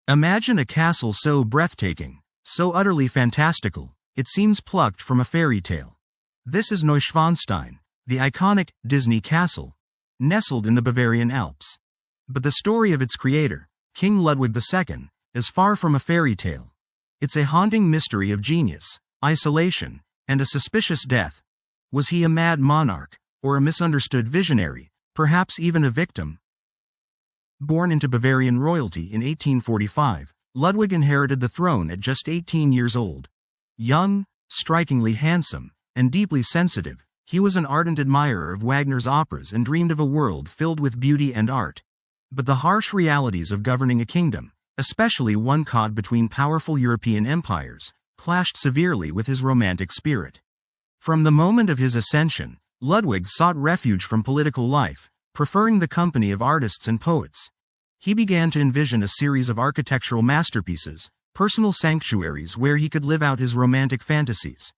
Imagine a castle so breathtaking, so utterly fantastical, it seems plucked from a fairy tale. This is Neuschwanstein, the iconic Disney castle, nestled in the Bavarian Alps. But the story of its creator, King Ludwig II, is far from a fairy tale. It's a haunting mystery of genius, isolation, and a suspicious death. Was he a mad monarch, or a misunderstood visionary, perhaps even a victim? Born into Bavarian royalty in 1845, Ludwig inherited the throne at just 18 years old. Young, strikingly handsome, and deeply sensitive, he was an ardent admirer of Wagner's operas and dreamed of a world filled with beauty and art. But the harsh realities of governing a kingdom, especially one caught between powerful European empires, clashed severely with his romantic spirit. From the moment of his ascension, Ludwig sought refuge from political life, preferring the company of artists and poets. He began to envision a series of architectural masterpieces, personal sanctuaries where he could live out his romantic fantasies.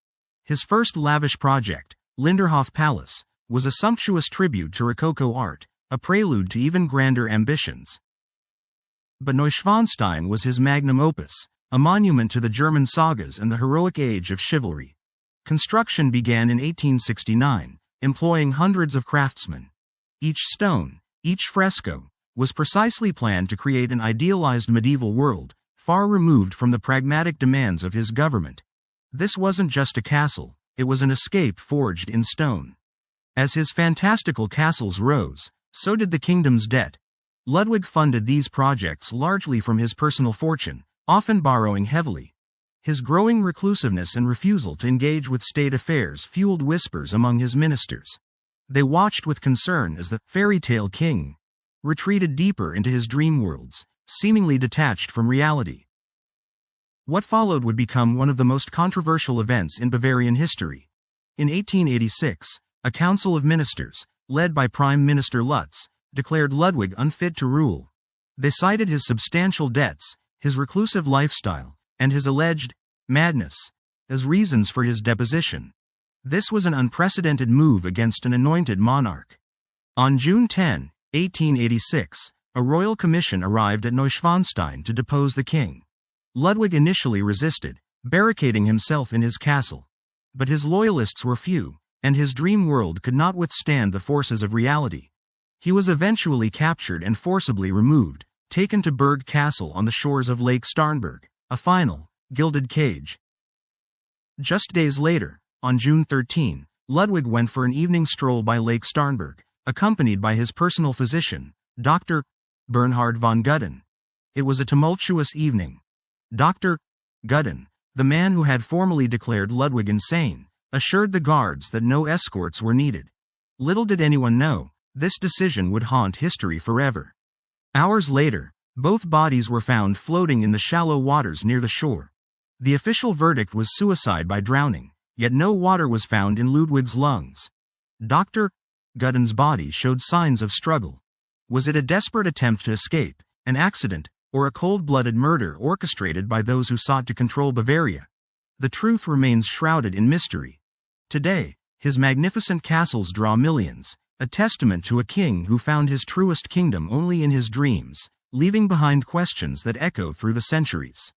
His first lavish project, Linderhof Palace, was a sumptuous tribute to Rococo art, a prelude to even grander ambitions. But Neuschwanstein was his magnum opus, a monument to the German sagas and the heroic age of chivalry. Construction began in 1869, employing hundreds of craftsmen. Each stone, each fresco, was precisely planned to create an idealized medieval world, far removed from the pragmatic demands of his government. This wasn't just a castle, it was an escape forged in stone. As his fantastical castles rose, so did the kingdom's debt. Ludwig funded these projects largely from his personal fortune, often borrowing heavily. His growing reclusiveness and refusal to engage with state affairs fueled whispers among his ministers. They watched with concern as the fairy tale king retreated deeper into his dream worlds, seemingly detached from reality. What followed would become one of the most controversial events in Bavarian history. In 1886, a council of ministers, led by Prime Minister Lutz, declared Ludwig unfit to rule. They cited his substantial debts, his reclusive lifestyle, and his alleged madness as reasons for his deposition. This was an unprecedented move against an anointed monarch. On June 10, 1886, a royal commission arrived at Neuschwanstein to depose the king. Ludwig initially resisted, barricading himself in his castle. But his loyalists were few, and his dream world could not withstand the forces of reality. He was eventually captured and forcibly removed, taken to Berg Castle on the shores of Lake Starnberg, a final, gilded cage. Just days later, on June 13, Ludwig went for an evening stroll by Lake Starnberg, accompanied by his personal physician, Dr. Bernhard von Gudden. It was a tumultuous evening. Dr. Gudden, the man who had formally declared Ludwig insane, assured the guards that no escorts were needed. Little did anyone know, this decision would haunt history forever. Hours later, both bodies were found floating in the shallow waters near the shore. The official verdict was suicide by drowning, yet no water was found in Ludwig's lungs. Dr. Gudden's body showed signs of struggle. Was it a desperate attempt to escape, an accident, or a cold-blooded murder orchestrated by those who sought to control Bavaria? The truth remains shrouded in mystery. Today, his magnificent castles draw millions, a testament to a king who found his truest kingdom only in his dreams, leaving behind questions that echo through the centuries.